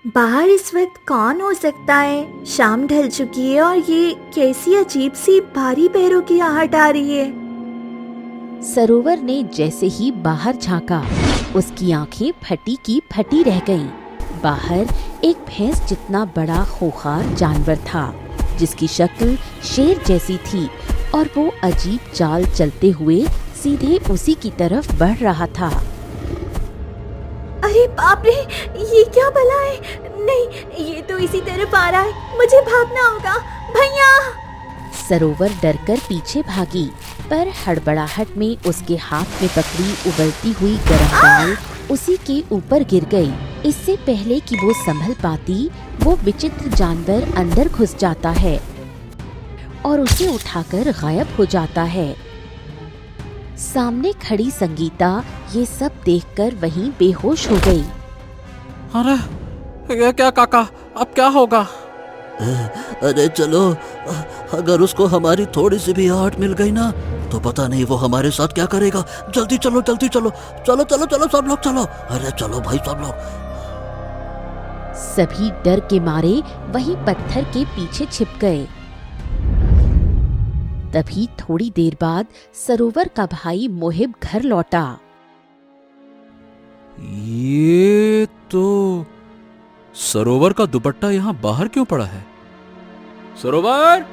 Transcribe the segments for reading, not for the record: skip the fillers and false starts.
बाहर इस वक्त कौन हो सकता है? शाम ढल चुकी है और ये कैसी अजीब सी भारी पैरों की आहट आ रही है। सरोवर ने जैसे ही बाहर झांका, उसकी आंखें फटी की फटी रह गईं। बाहर एक भैंस जितना बड़ा खूंखार जानवर था, जिसकी शक्ल शेर जैसी थी और वो अजीब चाल चलते हुए सीधे उसी की तरफ बढ़ रहा था। अरे बाप रे, ये क्या भला है? नहीं, ये तो इसी तरफ आ रहा है, मुझे भागना होगा। भैया! सरोवर डरकर पीछे भागी, पर हड़बड़ाहट में उसके हाथ में पकड़ी उबलती हुई गर्म दाल उसी के ऊपर गिर गई। इससे पहले कि वो संभल पाती, वो विचित्र जानवर अंदर घुस जाता है और उसे उठाकर गायब हो जाता है। सामने खड़ी संगीता ये सब देखकर वहीं बेहोश हो गई। अरे ये क्या काका, अब क्या होगा? अरे चलो, अगर उसको हमारी थोड़ी सी भी आहट मिल गई ना, तो पता नहीं वो हमारे साथ क्या करेगा। जल्दी चलो, जल्दी चलो, चलो चलो चलो सब लोग चलो। अरे चलो भाई सब लोग। सभी डर के मारे वहीं पत्थर के पीछे छिप गए। तभी थोड़ी देर बाद सरोवर का भाई मोहिब घर लौटा। ये तो सरोवर का दुपट्टा यहाँ बाहर क्यों पड़ा है? सरोवर,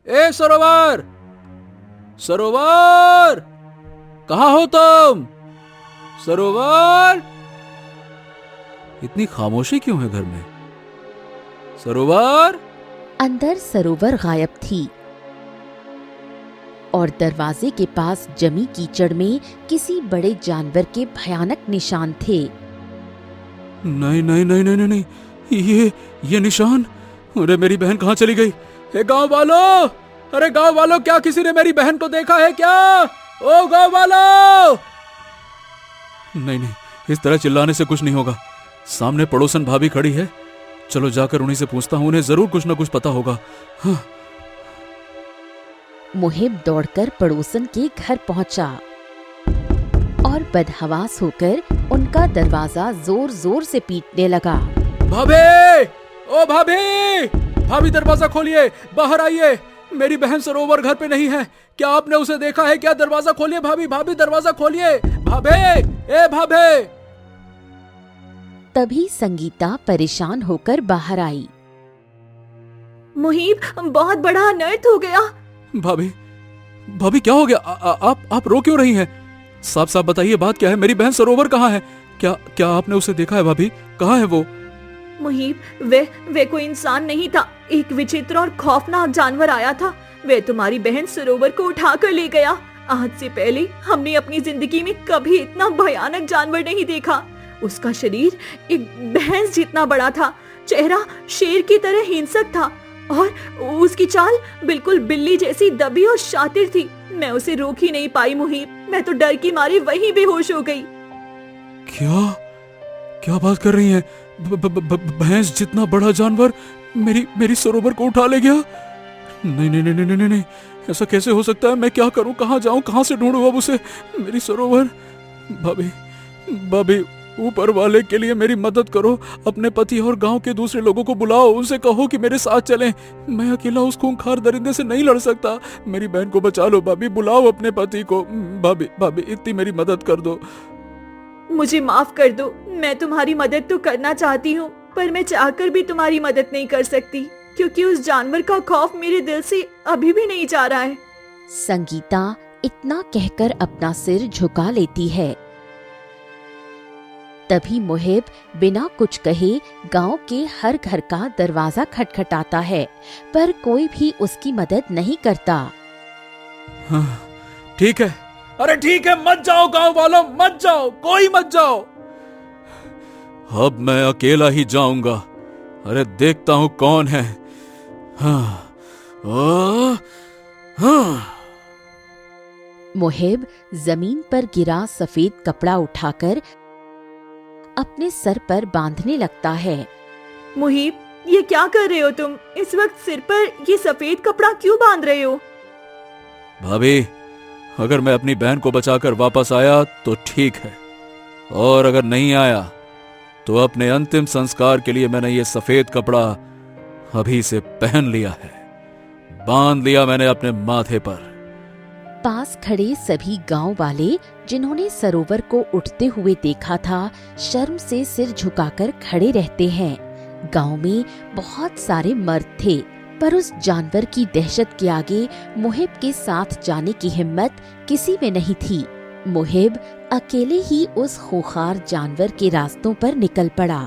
ए सरोवर, सरोवर, कहाँ हो तुम? सरोवर, इतनी खामोशी क्यों है घर में? सरोवर। अंदर सरोवर गायब थी और दरवाजे के पास जमी कीचड़ में किसी बड़े जानवर के भयानक निशान थे। नहीं नहीं नहीं नहीं नहीं, ये निशान। अरे मेरी बहन कहाँ चली गई? ए गांव वालों, अरे गांव वालों, क्या किसी ने मेरी बहन को देखा है क्या? ओ गांव वालों! नहीं नहीं, इस तरह चिल्लाने से कुछ नहीं होगा। सामने पड़ोसन भाभी खड़ी है, चलो जाकर उन्हीं से पूछता हूँ, उन्हें जरूर कुछ न कुछ पता होगा। हाँ। मुहिब दौड़कर पड़ोसन के घर पहुंचा और बदहवास होकर उनका दरवाजा जोर जोर से पीटने लगा। भाभी, ओ भाभी, भाभी दरवाजा खोलिए, बाहर आइए। मेरी बहन सरोवर घर पे नहीं है, क्या आपने उसे देखा है क्या? दरवाजा खोलिए भाभी, भाभी दरवाजा खोलिए, भाभी, ए भाभी। तभी संगीता परेशान होकर बाहर आई। मुहिब, बहुत बड़ा अनर्थ हो गया। भाभी, भाभी क्या हो गया? आप रो क्यों रही हैं? साफ साफ बताइए, बात क्या है? मेरी बहन सरोवर कहाँ है? क्या आपने उसे देखा है? भाभी कहाँ है वो? मुहिब, वे कोई इंसान नहीं था, एक विचित्र और खौफनाक जानवर आया था। वे तुम्हारी बहन सरोवर को उठा कर ले गया। आज से पहले हमने अपनी जिंदगी में कभी इतना भयानक जानवर नहीं देखा। उसका शरीर एक भैंस जितना बड़ा था, चेहरा शेर की तरह हिंसक था और उसकी चाल बिल्कुल बिल्ली जैसी दबी और शातिर थी। मैं उसे रोक ही नहीं पाई मुहिब, मैं तो डर के मारे वहीं बेहोश हो गई। क्या बात कर रही हैं? भैंस जितना बड़ा जानवर मेरी सरोवर को उठा ले गया? नहीं नहीं नहीं नहीं नहीं नहीं, ऐसा कैसे हो सकता है? मैं क्या करूं, कहां जाऊं, कहां से ढूंढूं अब उसे? मेरी सरोवर। भाभी, ऊपर वाले के लिए मेरी मदद करो। अपने पति और गांव के दूसरे लोगों को बुलाओ, उनसे कहो कि मेरे साथ चलें। मैं अकेला उस खूंखार दरिंदे से नहीं लड़ सकता। मेरी बहन को बचा लो भाभी, बुलाओ अपने पति को। भाभी इतनी मेरी मदद कर दो। मुझे माफ कर दो, मैं तुम्हारी मदद तो करना चाहती हूँ, पर मैं चाहकर भी तुम्हारी मदद नहीं कर सकती, क्योंकि उस जानवर का खौफ मेरे दिल से अभी भी नहीं जा रहा है। संगीता इतना कहकर अपना सिर झुका लेती है। तभी मुहिब बिना कुछ कहे गांव के हर घर का दरवाजा खटखटाता है, पर कोई भी उसकी मदद नहीं करता। हाँ, ठीक है, अरे ठीक है, मत जाओ गांव वालों, मत जाओ, कोई मत जाओ। अब मैं अकेला ही जाऊंगा। अरे देखता हूं कौन है। हाँ, हाँ। मुहिब जमीन पर गिरा सफेद कपड़ा उठाकर अपने सर पर बांधने लगता है। मुहिब, ये क्या कर रहे हो तुम? इस वक्त सिर पर ये सफेद कपड़ा क्यों बांध रहे हो? भाभी, अगर मैं अपनी बहन को बचाकर वापस आया तो ठीक है, और अगर नहीं आया तो अपने अंतिम संस्कार के लिए मैंने ये सफेद कपड़ा अभी से पहन लिया है, बांध लिया मैंने अपने माथे पर। पास खड़े सभी गांव वाले जिन्होंने सरोवर को उठते हुए देखा था, शर्म से सिर झुकाकर खड़े रहते हैं। गांव में बहुत सारे मर्द थे, पर उस जानवर की दहशत के आगे मुहिब के साथ जाने की हिम्मत किसी में नहीं थी। मुहिब अकेले ही उस खूंखार जानवर के रास्तों पर निकल पड़ा।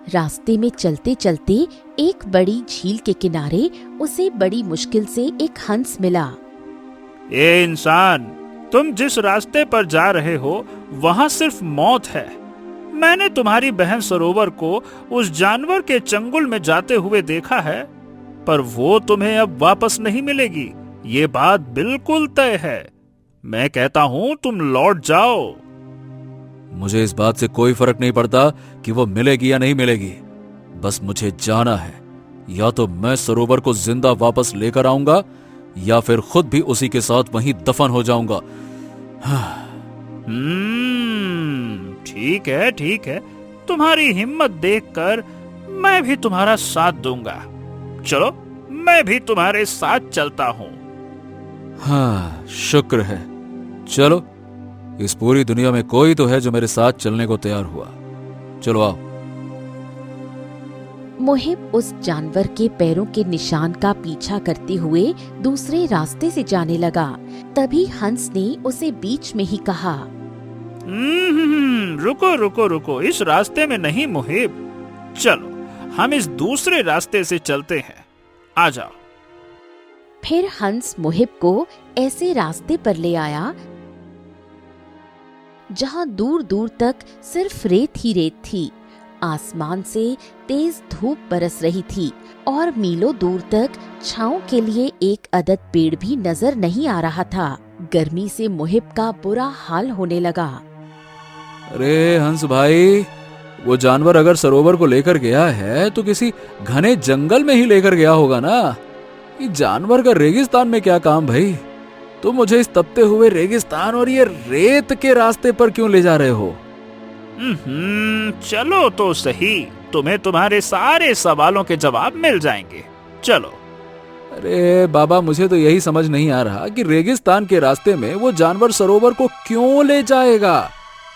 रास्ते में चलते चलते एक बड़ी झील के किनारे उसे बड़ी मुश्किल से एक हंस मिला। ए इंसान, तुम जिस रास्ते पर जा रहे हो वहाँ सिर्फ मौत है। मैंने तुम्हारी बहन सरोवर को उस जानवर के चंगुल में जाते हुए देखा है, पर वो तुम्हें अब वापस नहीं मिलेगी, ये बात बिल्कुल तय है। मैं कहता हूँ तुम लौट जाओ। मुझे इस बात से कोई फर्क नहीं पड़ता कि वो मिलेगी या नहीं मिलेगी, बस मुझे जाना है। या तो मैं सरोवर को जिंदा वापस लेकर आऊंगा या फिर खुद भी उसी के साथ वहीं दफन हो जाऊंगा। ठीक है, तुम्हारी हिम्मत देखकर मैं भी तुम्हारा साथ दूंगा। चलो, मैं भी तुम्हारे साथ चलता हूँ। हाँ, शुक्र है। चलो, इस पूरी दुनिया में कोई तो है जो मेरे साथ चलने को तैयार हुआ। चलो आओ। मुहिब उस जानवर के पैरों के निशान का पीछा करते हुए दूसरे रास्ते से जाने लगा। तभी हंस ने उसे बीच में ही कहा, रुको, इस रास्ते में नहीं मुहिब, चलो हम इस दूसरे रास्ते से चलते हैं, आ जाओ। फिर हंस मुहिब को ऐसे रास्ते पर ले आया जहां दूर दूर तक सिर्फ रेत ही रेत थी। आसमान से तेज धूप बरस रही थी और मीलों दूर तक छांव के लिए एक अदद पेड़ भी नजर नहीं आ रहा था। गर्मी से मुहिब का बुरा हाल होने लगा। अरे हंस भाई, वो जानवर अगर सरोवर को लेकर गया है तो किसी घने जंगल में ही लेकर गया होगा ना। ये जानवर का रेगिस्तान में क्या काम भाई? तुम मुझे इस तपते हुए रेगिस्तान और ये रेत के रास्ते पर क्यों ले जा रहे हो? चलो तो सही, तुम्हें तुम्हारे सारे सवालों के जवाब मिल जाएंगे। चलो। अरे बाबा, मुझे तो यही समझ नहीं आ रहा कि रेगिस्तान के रास्ते में वो जानवर सरोवर को क्यों ले जाएगा।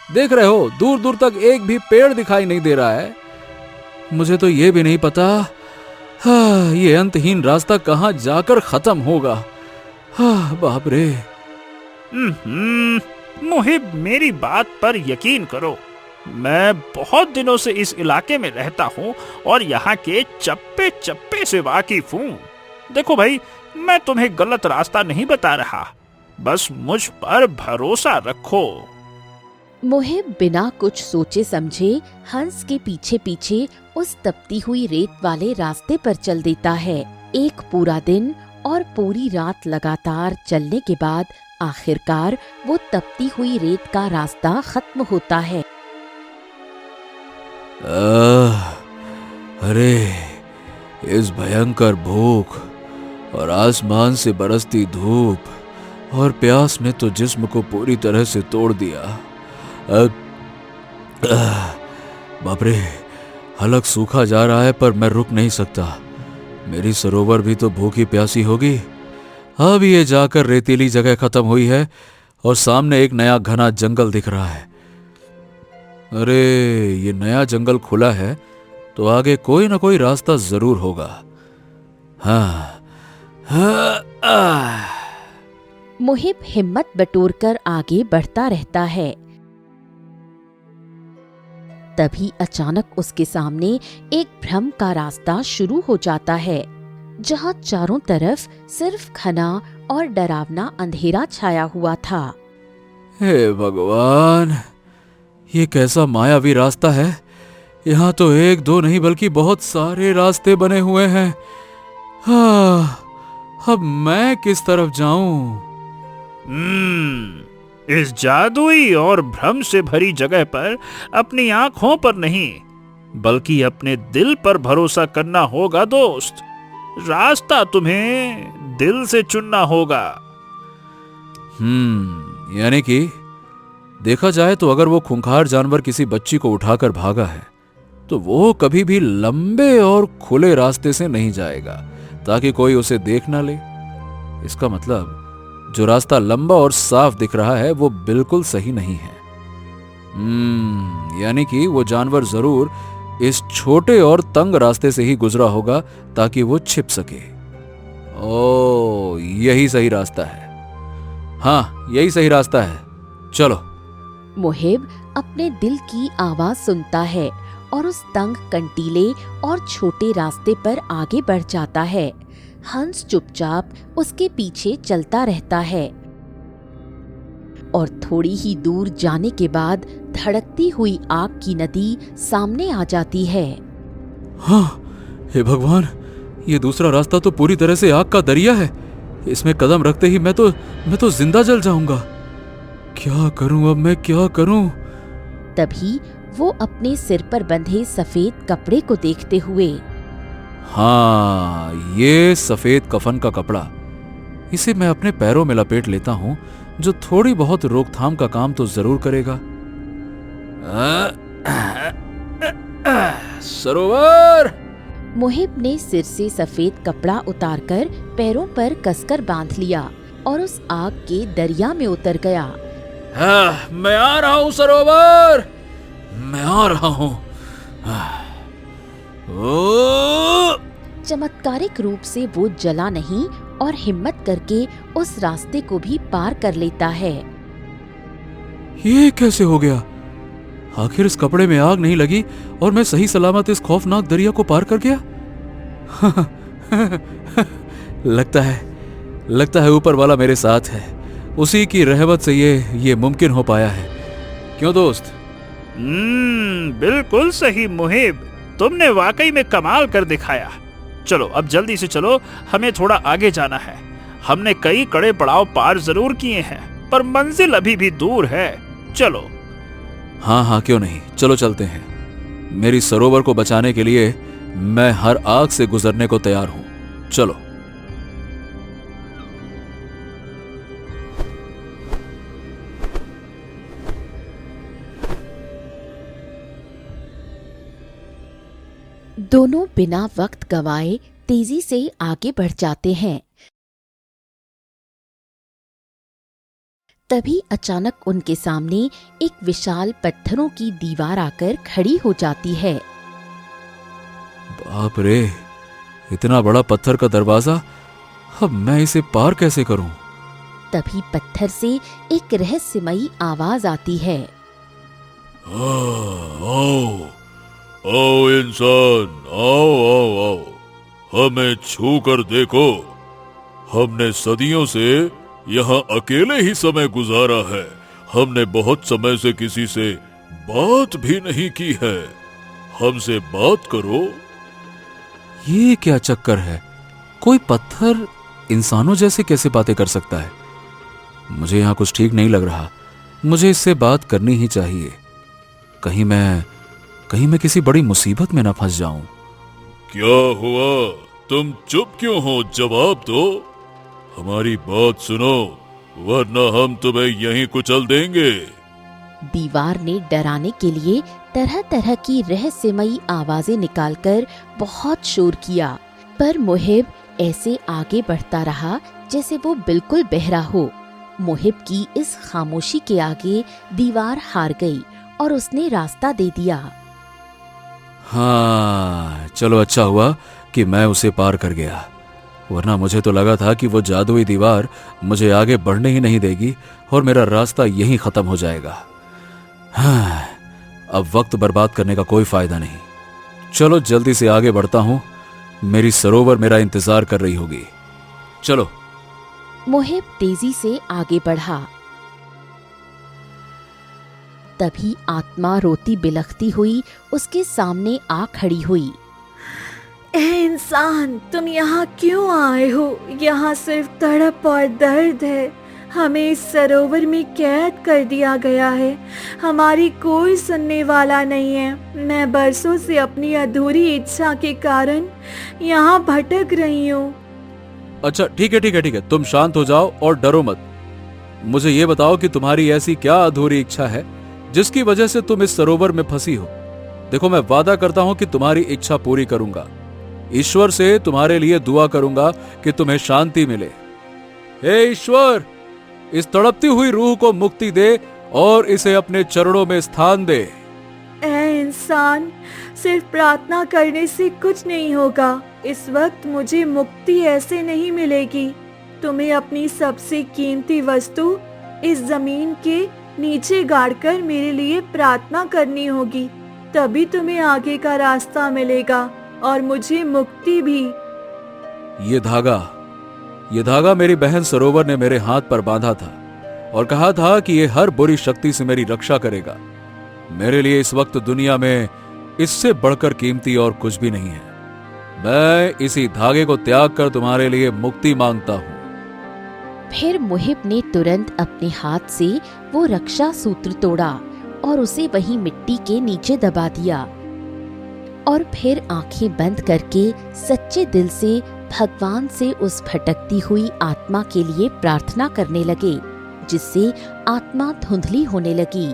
देख रहे हो, दूर दूर तक एक भी पेड़ दिखाई नहीं दे रहा है। मुझे तो ये भी नहीं पता ये अंतहीन रास्ता कहाँ जाकर खत्म होगा। बाप रे। मुहिब, मेरी बात पर यकीन करो, मैं बहुत दिनों से इस इलाके में रहता हूँ और यहाँ के चप्पे चप्पे से वाकिफ हूँ। देखो भाई, मैं तुम्हें गलत रास्ता नहीं बता रहा, बस मुझ पर भरोसा रखो। मुहिब बिना कुछ सोचे समझे हंस के पीछे पीछे उस तपती हुई रेत वाले रास्ते पर चल देता है। एक पूरा दिन और पूरी रात लगातार चलने के बाद आखिरकार वो तपती हुई रेत का रास्ता खत्म होता है। अरे, इस भयंकर भूख और आसमान से बरसती धूप और प्यास ने तो जिस्म को पूरी तरह से तोड़ दिया। बाप रे, हलक सूखा जा रहा है पर मैं रुक नहीं सकता। मेरी सरोवर भी तो भूखी प्यासी होगी। अब ये जाकर रेतीली जगह खत्म हुई है और सामने एक नया घना जंगल दिख रहा है। अरे, ये नया जंगल खुला है तो आगे कोई ना कोई रास्ता जरूर होगा। मुहिब हिम्मत बटोरकर आगे बढ़ता रहता है। तभी अचानक उसके सामने एक भ्रम का रास्ता शुरू हो जाता है, जहां चारों तरफ सिर्फ घना और डरावना अंधेरा छाया हुआ था। हे भगवान, ये कैसा मायावी रास्ता है। यहाँ तो एक दो नहीं बल्कि बहुत सारे रास्ते बने हुए हैं। अब मैं किस तरफ जाऊं? इस जादुई और भ्रम से भरी जगह पर अपनी आंखों पर नहीं बल्कि अपने दिल पर भरोसा करना होगा दोस्त। रास्ता तुम्हें दिल से चुनना होगा। यानी कि देखा जाए तो अगर वो खूंखार जानवर किसी बच्ची को उठाकर भागा है तो वो कभी भी लंबे और खुले रास्ते से नहीं जाएगा ताकि कोई उसे देख ना ले। इसका मतलब जो रास्ता लंबा और साफ दिख रहा है वो बिल्कुल सही नहीं है। यानी कि वो जानवर जरूर इस छोटे और तंग रास्ते से ही गुजरा होगा ताकि वो छिप सके। ओ, यही सही रास्ता है। हाँ, यही सही रास्ता है, चलो। मुहिब अपने दिल की आवाज सुनता है और उस तंग कंटीले और छोटे रास्ते पर आगे बढ़ जाता है। हंस चुपचाप उसके पीछे चलता रहता है और थोड़ी ही दूर जाने के बाद धड़कती हुई आग की नदी सामने आ जाती है। हाँ, हे भगवान, ये दूसरा रास्ता तो पूरी तरह से आग का दरिया है। इसमें कदम रखते ही मैं तो जिंदा जल जाऊंगा। क्या करूं अब, मैं क्या करूं? तभी वो अपने सिर पर बंधे सफेद कपड़े को देखते हुए, हाँ, ये सफेद कफन का कपड़ा, इसे मैं अपने पैरों में लपेट लेता हूं, जो थोड़ी बहुत रोकथाम का काम तो जरूर करेगा। सरोवर। मुहिब ने सिर से सफेद कपड़ा उतारकर पैरों पर कसकर बांध लिया और उस आग के दरिया में उतर गया। हाँ, मैं आ रहा हूं सरोवर, मैं आ रहा हूं। चमत्कारिक रूप से वो जला नहीं और हिम्मत करके उस रास्ते को भी पार कर लेता है। ये कैसे हो गया? आखिर इस कपड़े में आग नहीं लगी और मैं सही सलामत इस खौफनाक दरिया को पार कर गया। लगता है ऊपर वाला मेरे साथ है। उसी की रहमत से ये मुमकिन हो पाया है। क्यों दोस्त? बिल्कुल सही मुहिब, तुमने वाकई में कमाल कर दिखाया। चलो अब जल्दी से चलो, हमें थोड़ा आगे जाना है। हमने कई कड़े पड़ाव पार जरूर किए हैं पर मंजिल अभी भी दूर है। चलो। हाँ, क्यों नहीं, चलो चलते हैं। मेरी सरोवर को बचाने के लिए मैं हर आग से गुजरने को तैयार हूं। चलो। दोनों बिना वक्त गवाए तेजी से आगे बढ़ जाते हैं। तभी अचानक उनके सामने एक विशाल पत्थरों की दीवार आकर खड़ी हो जाती है। बाप रे, इतना बड़ा पत्थर का दरवाजा, अब मैं इसे पार कैसे करूं? तभी पत्थर से एक रहस्यमयी आवाज आती है। आओ इंसान, आओ, हमें छू कर देखो। हमने सदियों से यहाँ अकेले ही समय गुजारा है। हमने बहुत समय से किसी से बात भी नहीं की है। हमसे बात करो। ये क्या चक्कर है? कोई पत्थर इंसानों जैसे कैसे बातें कर सकता है? मुझे यहाँ कुछ ठीक नहीं लग रहा। मुझे इससे बात करनी ही चाहिए। कहीं मैं किसी बड़ी मुसीबत में ना फंस जाऊं। क्या हुआ? तुम चुप क्यों हो? जवाब दो। हमारी बात सुनो, वरना हम तुम्हें यहीं कुचल देंगे। दीवार ने डराने के लिए तरह तरह की रहस्यमयी आवाजें निकालकर बहुत शोर किया, पर मुहिब ऐसे आगे बढ़ता रहा जैसे वो बिल्कुल बहरा हो। मुहिब की इस खामोशी के आगे दीवार हार गई और उसने रास्ता दे दिया। हाँ, चलो अच्छा हुआ कि मैं उसे पार कर गया, वरना मुझे तो लगा था कि वो जादुई दीवार मुझे आगे बढ़ने ही नहीं देगी और मेरा रास्ता यहीं खत्म हो जाएगा। हाँ, अब वक्त बर्बाद करने का कोई फायदा नहीं। चलो जल्दी से आगे बढ़ता हूं, मेरी सरोवर मेरा इंतजार कर रही होगी। चलो। मुहिब तेजी से आगे बढ़ा। तभी आत्मा रोती बिलखती हुई उसके सामने आ खड़ी हुई। ए इंसान, तुम यहाँ क्यों आए हो? यहाँ सिर्फ तड़प और दर्द है। हमें इस सरोवर में कैद कर दिया गया है। हमारी कोई सुनने वाला नहीं है। मैं बरसों से अपनी अधूरी इच्छा के कारण यहाँ भटक रही हूँ। अच्छा, ठीक है, तुम शांत हो जाओ और डरो मत। मुझे ये बताओ कि तुम्हारी ऐसी क्या अधूरी इच्छा है जिसकी वजह से तुम इस सरोवर में फंसी हो। देखो, मैं वादा करता हूं कि तुम्हारी इच्छा पूरी करूंगा। ईश्वर से तुम्हारे लिए दुआ करूंगा कि तुम्हें शांति मिले। हे ईश्वर, इस तड़पती हुई रूह को मुक्ति दे और इसे अपने चरणों में स्थान दे। ऐ इंसान, सिर्फ प्रार्थना करने से कुछ नहीं होगा। इस वक्त मुझे मुक्ति ऐसे नहीं मिलेगी। तुम्हें अपनी सबसे कीमती वस्तु इस जमीन के नीचे गाड़कर मेरे लिए प्रार्थना करनी होगी, तभी तुम्हें आगे का रास्ता मिलेगा और मुझे मुक्ति भी। ये धागा मेरी बहन सरोवर ने मेरे हाथ पर बांधा था और कहा था कि ये हर बुरी शक्ति से मेरी रक्षा करेगा। मेरे लिए इस वक्त दुनिया में इससे बढ़कर कीमती और कुछ भी नहीं है। मैं इसी धागे को त्याग कर तुम्हारे लिए मुक्ति मांगता हूँ। फिर मुहिब ने तुरंत अपने हाथ से वो रक्षा सूत्र तोड़ा और उसे वहीं मिट्टी के नीचे दबा दिया और फिर आंखें बंद करके सच्चे दिल से भगवान से उस भटकती हुई आत्मा के लिए प्रार्थना करने लगे, जिससे आत्मा धुंधली होने लगी।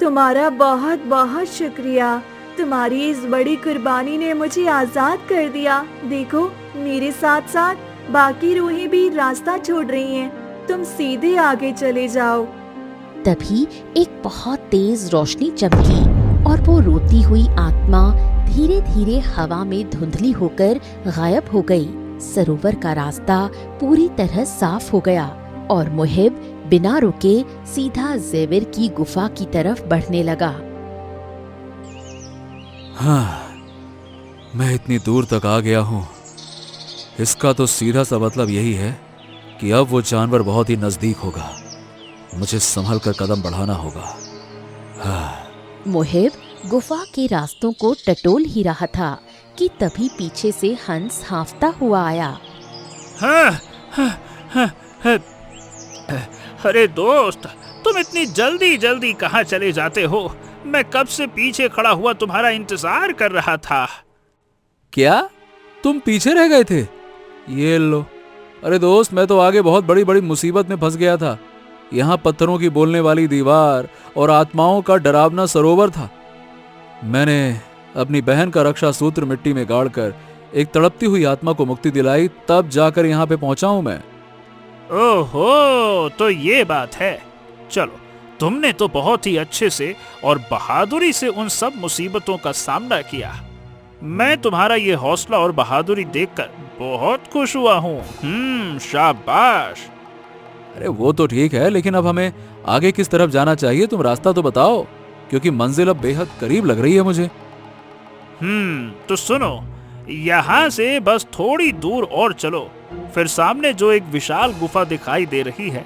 तुम्हारा बहुत बहुत शुक्रिया। तुम्हारी इस बड़ी कुर्बानी ने मुझे आजाद कर दिया। देखो, मेरे साथ साथ बाकी रूहें भी रास्ता छोड़ रही हैं। तुम सीधे आगे चले जाओ। तभी एक बहुत तेज रोशनी चमकी और वो रोती हुई आत्मा धीरे धीरे हवा में धुंधली होकर गायब हो गई। सरोवर का रास्ता पूरी तरह साफ हो गया और मुहिब बिना रुके सीधा ज़ेविर की गुफा की तरफ बढ़ने लगा। हाँ, मैं इतनी दूर तक आ गया हूँ। इसका तो सीधा सा मतलब यही है कि अब वो जानवर बहुत ही नजदीक होगा। मुझे संभल कर कदम बढ़ाना होगा। हाँ। मुहिब गुफा के रास्तों को टटोल ही रहा था कि तभी पीछे से हंस हाँफता हुआ आया। अरे दोस्त, तुम इतनी जल्दी जल्दी कहाँ चले जाते हो? मैं कब से पीछे खड़ा हुआ तुम्हारा इंतजार कर रहा था। क्या तुम पीछे रह गए थे? ये लो। अरे दोस्त, मैं तो आगे बहुत बड़ी बड़ी मुसीबत में फंस गया था। यहाँ पत्थरों की बोलने वाली दीवार और आत्माओं का डरावना सरोवर था। मैंने अपनी बहन का रक्षा सूत्र मिट्टी में गाड़कर एक तड़पती हुई आत्मा को मुक्ति दिलाई, तब जाकर यहाँ पे पहुंचा हूं मैं। ओहो, तो ये बात है। चलो, तुमने तो बहुत ही अच्छे से और बहादुरी से उन सब मुसीबतों का सामना किया। मैं तुम्हारा ये हौसला और बहादुरी देखकर बहुत खुश हुआ हूँ। शाबाश। अरे वो तो ठीक है, लेकिन अब हमें आगे किस तरफ जाना चाहिए? तुम रास्ता तो बताओ, क्योंकि मंजिल अब बेहद करीब लग रही है मुझे। तो सुनो, यहाँ से बस थोड़ी दूर और चलो, फिर सामने जो एक विशाल गुफा दिखाई दे रही है,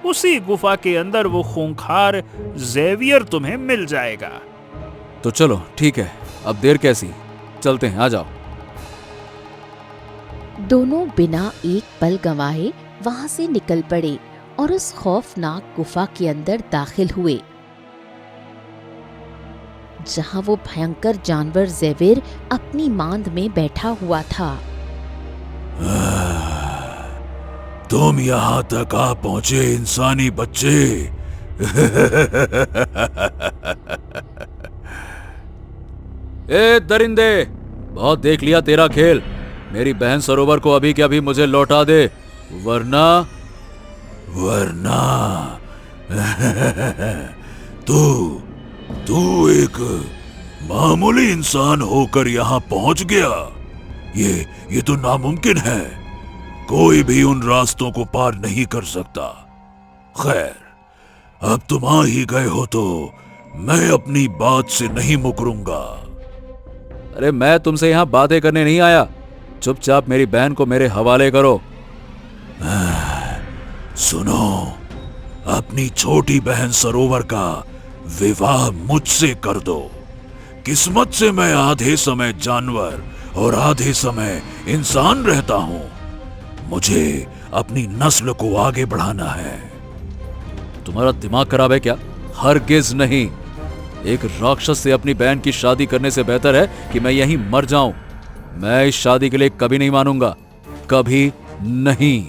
उसी गुफा के अंदर वो खूंखार ज़ेवियर तुम्हें मिल जाएगा। तो चलो, ठीक है, अब देर कैसी, चलते हैं, आ जाओ। दोनों बिना एक पल गंवाए वहां से निकल पड़े और उस खौफनाक गुफा के अंदर दाखिल हुए, जहां वो भयंकर जानवर ज़ेविर अपनी मांद में बैठा हुआ था। तुम यहाँ तक आ पहुंचे इंसानी बच्चे। ए दरिंदे, बहुत देख लिया तेरा खेल। मेरी बहन सरोवर को अभी के अभी मुझे लौटा दे, वरना तू एक मामूली इंसान होकर यहाँ पहुंच गया। ये तो नामुमकिन है। कोई भी उन रास्तों को पार नहीं कर सकता। खैर, अब तुम आ ही गए हो तो मैं अपनी बात से नहीं मुकरूंगा। अरे मैं तुमसे यहाँ बातें करने नहीं आया। चुपचाप मेरी बहन को मेरे हवाले करो। सुनो, अपनी छोटी बहन सरोवर का विवाह मुझसे कर दो। किस्मत से मैं आधे समय जानवर और आधे समय इंसान रहता हूँ। मुझे अपनी नस्ल को आगे बढ़ाना है। तुम्हारा दिमाग खराब है क्या? हरगिज नहीं। एक राक्षस से अपनी बहन की शादी करने से बेहतर है कि मैं यहीं मर जाऊं। मैं इस शादी के लिए कभी नहीं मानूंगा, कभी नहीं।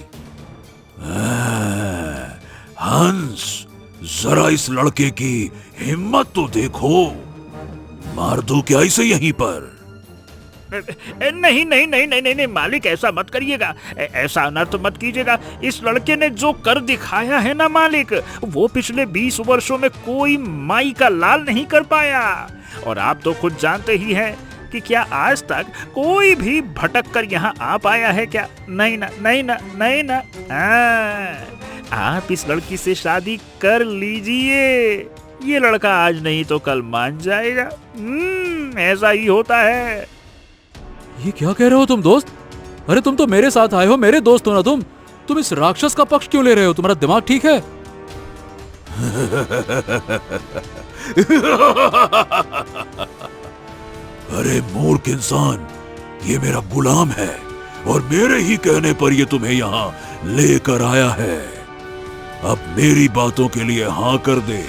हंस, जरा इस लड़के की हिम्मत तो देखो। मार दूं क्या इसे यहीं पर? नहीं नहीं नहीं नहीं नहीं नहीं मालिक, ऐसा मत करिएगा, ऐसा अनर्थ मत कीजिएगा। इस लड़के ने जो कर दिखाया है ना मालिक, वो पिछले 20 वर्षों में कोई माई का लाल नहीं कर पाया। और आप तो खुद जानते ही हैं कि क्या आज तक कोई भी भटक कर यहाँ आ पाया है क्या? नहीं ना, नहीं ना, नहीं ना। आप इस लड़की से शादी कर लीजिए, ये लड़का आज नहीं तो कल मान जाएगा। ऐसा ही होता है। ये क्या कह रहे हो तुम दोस्त? अरे तुम तो मेरे साथ आए हो, मेरे दोस्त हो ना तुम इस राक्षस का पक्ष क्यों ले रहे हो? तुम्हारा दिमाग ठीक है? अरे मूर्ख इंसान, ये मेरा गुलाम है और मेरे ही कहने पर ये तुम्हें यहाँ लेकर आया है। अब मेरी बातों के लिए हाँ कर दे,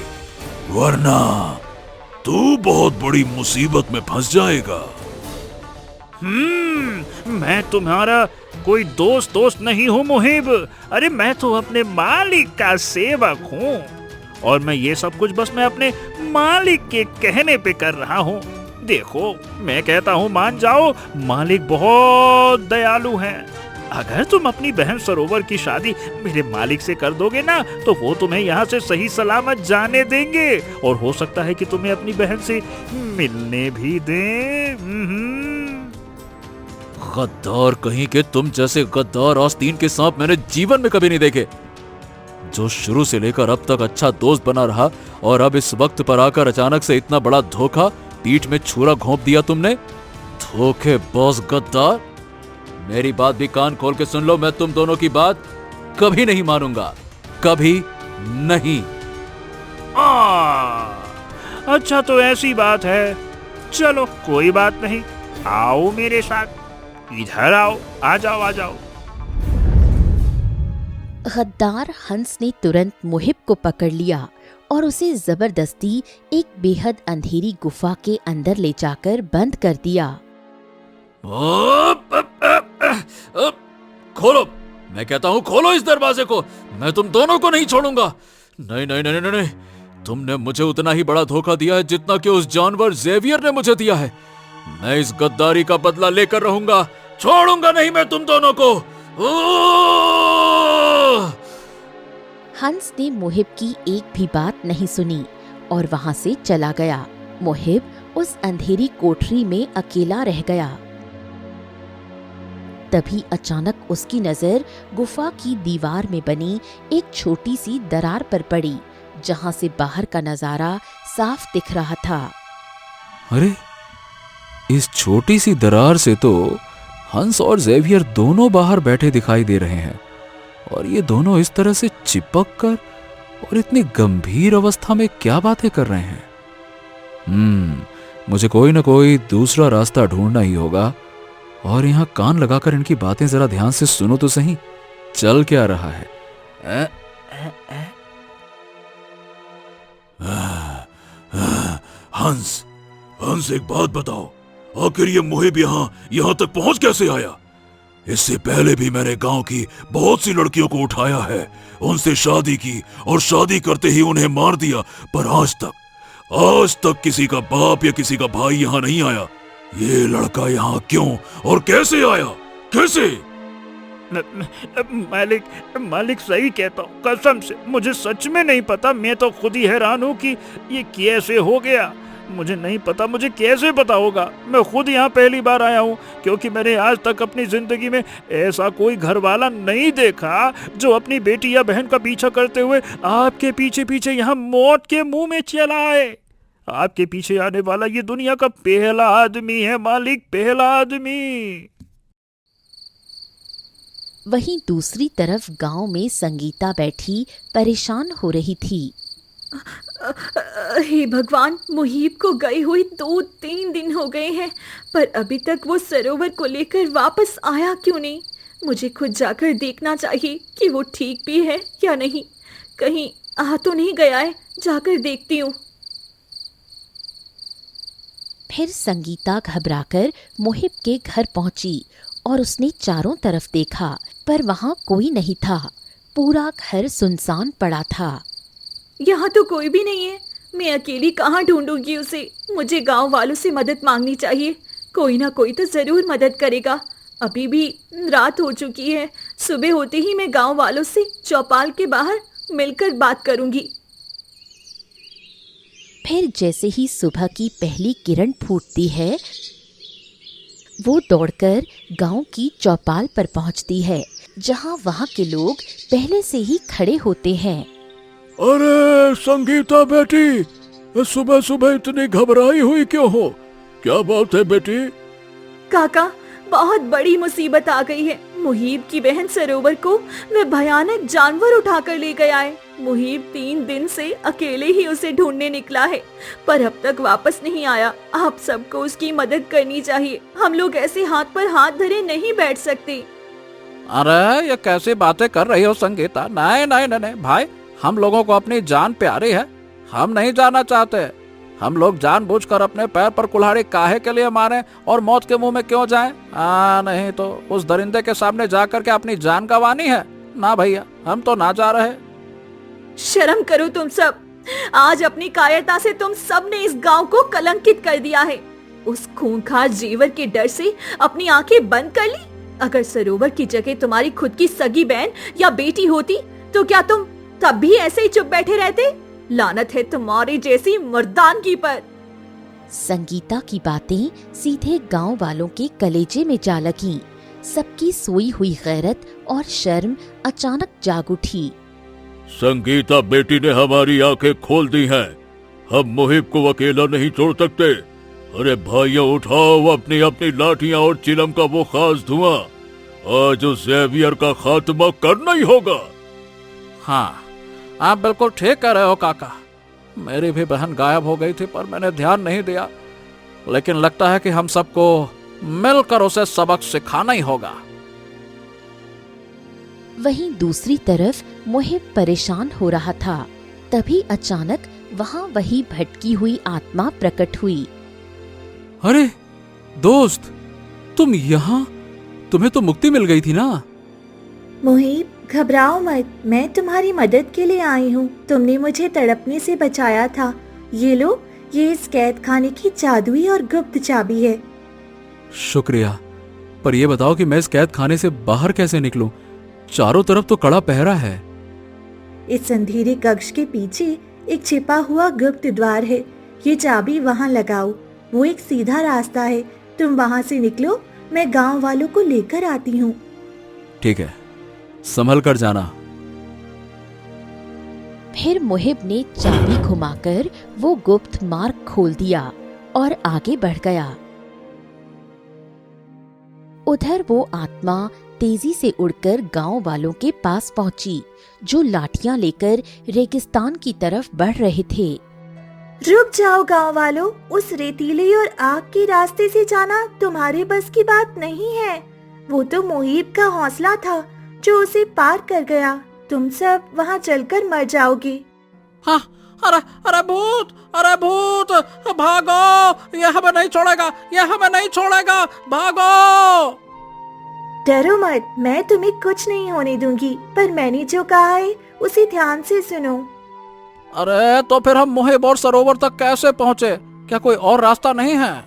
वरना तू बहुत बड़ी मुसीबत में फंस जाएगा। मैं तुम्हारा कोई दोस्त नहीं हूँ मुहिब। अरे मैं तो अपने मालिक का सेवक हूँ और मैं ये सब कुछ बस मैं अपने मालिक के कहने पे कर रहा हूँ। देखो, मैं कहता हूँ मान जाओ, मालिक बहुत दयालु हैं। अगर तुम अपनी बहन सरोवर की शादी मेरे मालिक से कर दोगे ना, तो वो तुम्हें यहाँ से सही सलामत जाने देंगे और हो सकता है कि तुम्हें अपनी बहन से मिलने भी दें। गद्दार कहीं के, तुम जैसे गद्दार आस्तीन के सांप मैंने जीवन में कभी नहीं देखे। जो शुरू से लेकर अब तक अच्छा दोस्त बना रहा और अब इस वक्त पर आकर अचानक से इतना बड़ा धोखा, पीठ में छुरा घोंप दिया तुमने। धोखेबाज गद्दार, मेरी बात भी कान खोल के सुन लो, मैं तुम दोनों की बात कभी नहीं मानूंगा, कभी नहीं। अच्छा तो ऐसी बात है, चलो कोई बात नहीं, आओ मेरे साथ, इधर आओ, आ जाओ आ जाओ। गद्दार हंस ने तुरंत मुहिब को पकड़ लिया और उसे जबरदस्ती एक बेहद अंधेरी गुफा के अंदर ले जाकर बंद कर दिया। खोलो, मैं कहता हूँ खोलो इस दरवाजे को, मैं तुम दोनों को नहीं छोड़ूंगा। नहीं नहीं नहीं नहीं नहीं, तुमने मुझे उतना ही बड़ा धोखा दिया है जितना कि उस जानवर जेवियर ने मुझे दिया है। मैं इस गद्दारी का बदला लेकर रहूंगा, छोड़ूंगा नहीं मैं तुम दोनों को। हंस ने मुहिब की एक भी बात नहीं सुनी और वहां से चला गया। मुहिब उस अंधेरी कोठरी में अकेला रह गया। तभी अचानक उसकी नजर गुफा की दीवार में बनी एक छोटी सी दरार पर पड़ी, जहां से बाहर का नजारा साफ दिख रहा था। अरे, इस छोटी सी दरार से तो हंस और जेवियर दोनों बाहर बैठे दिखाई दे रहे हैं और ये दोनों इस तरह से चिपक कर और इतनी गंभीर अवस्था में क्या बातें कर रहे हैं। मुझे कोई ना कोई दूसरा रास्ता ढूंढना ही होगा और यहाँ कान लगाकर इनकी बातें जरा ध्यान से सुनो तो सही, चल क्या रहा है। हंस एक बात बताओ, आखिर ये मुहिब यहाँ तक पहुंच कैसे आया? इससे पहले भी मैंने गांव की बहुत सी लड़कियों को उठाया है, उनसे शादी की और शादी करते ही उन्हें मार दिया, पर आज तक किसी का बाप या किसी का भाई यहाँ नहीं आया। ये लड़का यहाँ क्यों और कैसे आया? कैसे? मालिक सही कहता हूँ, कसम से मुझे सच में नहीं पता। मैं तो खुद ही हैरान हूँ कि ये कैसे हो गया। मुझे नहीं पता, मुझे कैसे पता होगा। मैं खुद यहाँ पहली बार आया हूँ, क्योंकि मैंने आज तक अपनी जिंदगी में ऐसा कोई घर वाला नहीं देखा जो अपनी बेटी या बहन का पीछा करते हुए आपके पीछे पीछे यहाँ मौत के मुंह में चला आए। आपके पीछे आने वाला ये दुनिया का पहला आदमी है मालिक, पहला आदमी। वहीं दूसरी तरफ गांव में संगीता बैठी परेशान हो रही थी। हे भगवान, मुहिब को गए हुए 2-3 दिन हो गए हैं, पर अभी तक वो सरोवर को लेकर वापस आया क्यों नहीं? मुझे खुद जाकर देखना चाहिए कि वो ठीक भी है या नहीं। कहीं आ तो नहीं गया है, जाकर देखती हूँ। फिर संगीता घबराकर मुहिब के घर पहुंची और उसने चारों तरफ देखा, पर वहां कोई नहीं था। पूरा घर सुनसान पड़ा था। यहाँ तो कोई भी नहीं है। मैं अकेली कहाँ ढूंढूंगी उसे। मुझे गांव वालों से मदद मांगनी चाहिए। कोई ना कोई तो जरूर मदद करेगा। अभी भी रात हो चुकी है। सुबह होते ही मैं गांव वालों से चौपाल के बाहर मिलकर बात करूंगी। फिर जैसे ही सुबह की पहली किरण फूटती है, वो दौड़कर गांव की चौपाल पर पहुंचती है, जहां वहां के लोग पहले से ही खड़े होते हैं। अरे संगीता बेटी, सुबह सुबह इतनी घबराई हुई क्यों हो? क्या बात है बेटी? काका, बहुत बड़ी मुसीबत आ गई है। मुहीब की बहन सरोवर को वह भयानक जानवर उठाकर ले गया है। मुहीब 3 दिन से अकेले ही उसे ढूंढने निकला है, पर अब तक वापस नहीं आया। आप सबको उसकी मदद करनी चाहिए। हम लोग ऐसे हाथ पर हाथ धरे नहीं बैठ सकते। अरे ये कैसी बातें कर रही हो संगीता? नहीं नहीं नहीं नहीं भाई, हम लोगों को अपनी जान प्यारी है। हम नहीं जाना चाहते। हम लोग जानबूझकर अपने पैर पर कुल्हाड़ी काहे के लिए मारे और मौत के मुंह में क्यों जाएं? नहीं तो उस दरिंदे के सामने जाकर के अपनी जान गंवानी है? ना भैया, हम तो ना जा रहे। शर्म करो तुम सब। आज अपनी कायरता से तुम सब ने इस गांव को कलंकित कर दिया है। उस खूंखार जीवर के डर से अपनी आंखें बंद कर ली। अगर सरोवर की जगह तुम्हारी खुद की सगी बहन या बेटी होती तो क्या तुम तब भी ऐसे ही चुप बैठे रहते? लानत है तुम्हारी जैसी मर्दानगी पर। संगीता की बातें सीधे गांव वालों के कलेजे में जा लगीं। सबकी सोई हुई गैरत और शर्म अचानक जाग उठी। संगीता बेटी ने हमारी आंखें खोल दी हैं। हम मुहिब को अकेला नहीं छोड़ सकते। अरे भाइयों, उठाओ अपनी अपनी लाठियां और चिलम का वो खास धुआं। आज उस ज़ेवियर का खात्मा करना ही होगा। हाँ, आप बिल्कुल ठीक कह रहे हो काका। मेरी भी बहन गायब हो गई थी, पर मैंने ध्यान नहीं दिया। लेकिन लगता है कि हम सबको मिलकर उसे सबक सिखाना ही होगा। वहीं दूसरी तरफ मुहिब परेशान हो रहा था। तभी अचानक वहाँ वही भटकी हुई आत्मा प्रकट हुई। अरे दोस्त, तुम यहाँ? तुम्हें तो मुक्ति मिल गई थी ना? मुहीब, घबराओ मत। मैं तुम्हारी मदद के लिए आई हूँ। तुमने मुझे तड़पने से बचाया था। ये लो, ये इस कैद खाने की जादुई और गुप्त चाबी है। शुक्रिया। पर यह बताओ कि मैं इस कैद खाने से बाहर कैसे निकलूं? चारों तरफ तो कड़ा पहरा है। इस अंधेरे कक्ष के पीछे एक छिपा हुआ गुप्त द्वार है। ये चाबी वहाँ लगाओ। वो एक सीधा रास्ता है। तुम वहाँ से निकलो, मैं गांव वालों को लेकर आती हूँ। ठीक है, संभल कर जाना। फिर मुहिब ने चाबी घुमाकर वो गुप्त मार्ग खोल दिया और आगे बढ़ गया। उधर वो आत्मा तेजी से उड़कर गांव वालों के पास पहुंची, जो लाठियां लेकर रेगिस्तान की तरफ बढ़ रहे थे। रुक जाओ गांव वालों, उस रेतीले और आग के रास्ते से जाना तुम्हारे बस की बात नहीं है। वो तो मुहीब का हौसला था जो उसे पार कर गया। तुम सब वहाँ चलकर मर जाओगे। हाँ, अरे अरे भूत, अरे भूत, भागो! ये हमें नहीं छोड़ेगा, ये हमें नहीं छोड़ेगा, भागो! डरो मत, मैं तुम्हें कुछ नहीं होने दूंगी। पर मैंने जो कहा है उसे ध्यान से सुनो। अरे तो फिर हम मुहिब और सरोवर तक कैसे पहुँचे? क्या कोई और रास्ता नहीं है?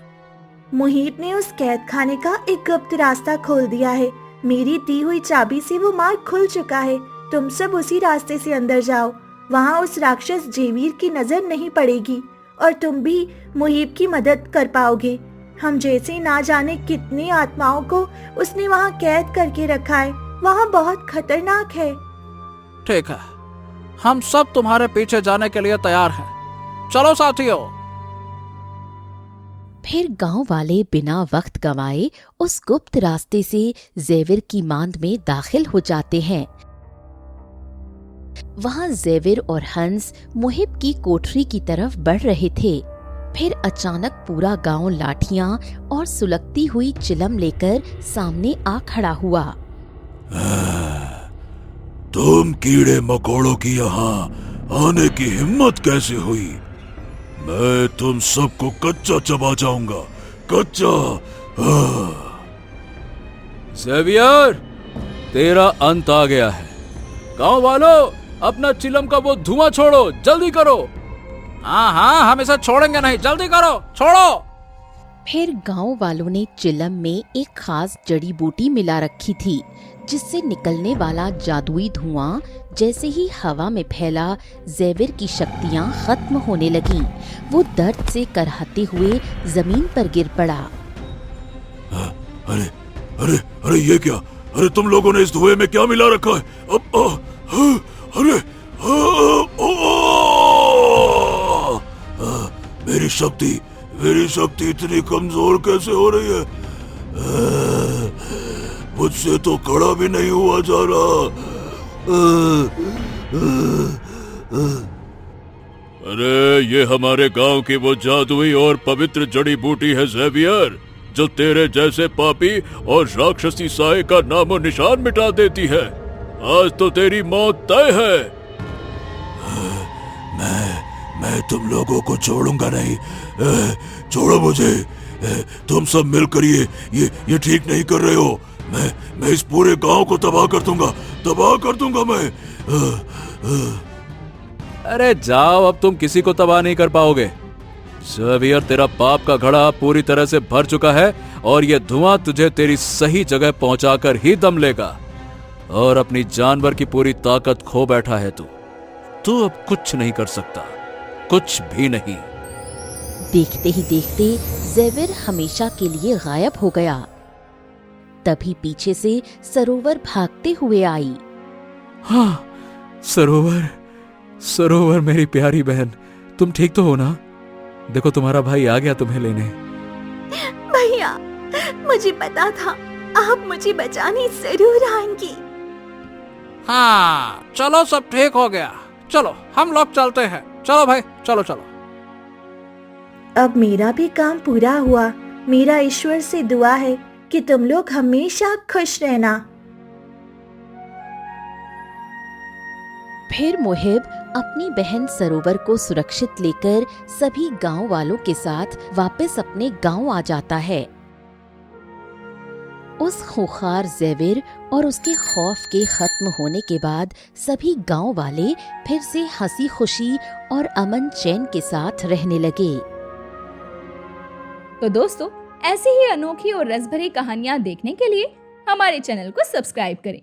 मुहीब ने उस कैद खाने का एक गुप्त रास्ता खोल दिया है। मेरी दी हुई चाबी से वो मार्ग खुल चुका है। तुम सब उसी रास्ते से अंदर जाओ। वहाँ उस राक्षस जेवीर की नजर नहीं पड़ेगी और तुम भी मुहीब की मदद कर पाओगे। हम जैसे ना जाने कितनी आत्माओं को उसने वहाँ कैद करके रखा है। वहाँ बहुत खतरनाक है। ठीक है, हम सब तुम्हारे पीछे जाने के लिए तैयार हैं। चलो साथियों। फिर गांव वाले बिना वक्त गंवाए उस गुप्त रास्ते से ज़ेविर की मांद में दाखिल हो जाते हैं। वहां ज़ेविर और हंस मुहिब की कोठरी की तरफ बढ़ रहे थे। फिर अचानक पूरा गांव लाठियां और सुलगती हुई चिलम लेकर सामने आ खड़ा हुआ। तुम कीड़े मकोड़ों की यहाँ आने की हिम्मत कैसे हुई? मैं तुम सबको कच्चा चबा जाऊंगा, कच्चा। ज़ेवियर, तेरा अंत आ गया है। गांव वालों, अपना चिलम का वो धुआं छोड़ो, जल्दी करो। हाँ हाँ, हम इसे छोड़ेंगे नहीं, जल्दी करो, छोड़ो। फिर गांव वालों ने चिलम में एक खास जड़ी बूटी मिला रखी थी, जिससे निकलने वाला जादुई धुआं जैसे ही हवा में फैला, ज़ेविर की शक्तियां खत्म होने लगीं। वो दर्द से करहाते हुए जमीन पर गिर पड़ा। अरे अरे अरे ये क्या? अरे तुम लोगों ने इस धुएं में क्या मिला रखा है? अरे मेरी शक्ति इतनी कमजोर कैसे हो रही है? मुझसे तो खड़ा भी नहीं हुआ जा रहा। अरे ये हमारे गांव की वो जादुई और पवित्र जड़ी बूटी है ज़ेवियर, जो तेरे जैसे पापी और राक्षसी साए का नामो निशान मिटा देती है। आज तो तेरी मौत तय है। मैं तुम लोगों को छोड़ूंगा नहीं। छोड़ो मुझे। तुम सब मिलकर ये ठीक नहीं कर रहे हो। मैं इस पूरे गांव को तबाह कर दूंगा मैं। अरे जाओ, अब तुम किसी को तबाह नहीं कर पाओगे। ज़ेवियर, तेरा पाप का घड़ा पूरी तरह से भर चुका है और ये धुआं तुझे तेरी सही जगह पहुंचाकर ही दम लेगा। और अपनी जानवर की पूरी ताकत खो बैठा है तू अब कुछ नहीं कर सकता, कुछ भी नहीं। देखते ही देखते ज़ेविर हमेशा के लिए गायब हो गया। तभी पीछे से सरोवर भागते हुए आई। हाँ, सरोवर मेरी प्यारी बहन, तुम ठीक तो हो ना? देखो, तुम्हारा भाई आ गया तुम्हें लेने। भैया, मुझे पता था आप मुझे बचाने जरूर आएंगी। हाँ, चलो, सब ठीक हो गया। चलो हम लोग चलते हैं। चलो भाई, चलो। अब मेरा भी काम पूरा हुआ। मेरा ईश्वर से दुआ है कि तुम लोग हमेशा खुश रहना। फिर मुहिब अपनी बहन सरोवर को सुरक्षित लेकर सभी गांव वालों के साथ वापस अपने गांव आ जाता है। उस खूंखार ज़ेविर और उसके खौफ के खत्म होने के बाद सभी गांव वाले फिर से हंसी खुशी और अमन चैन के साथ रहने लगे। तो दोस्तों, ऐसी ही अनोखी और रस भरी कहानियां देखने के लिए हमारे चैनल को सब्सक्राइब करें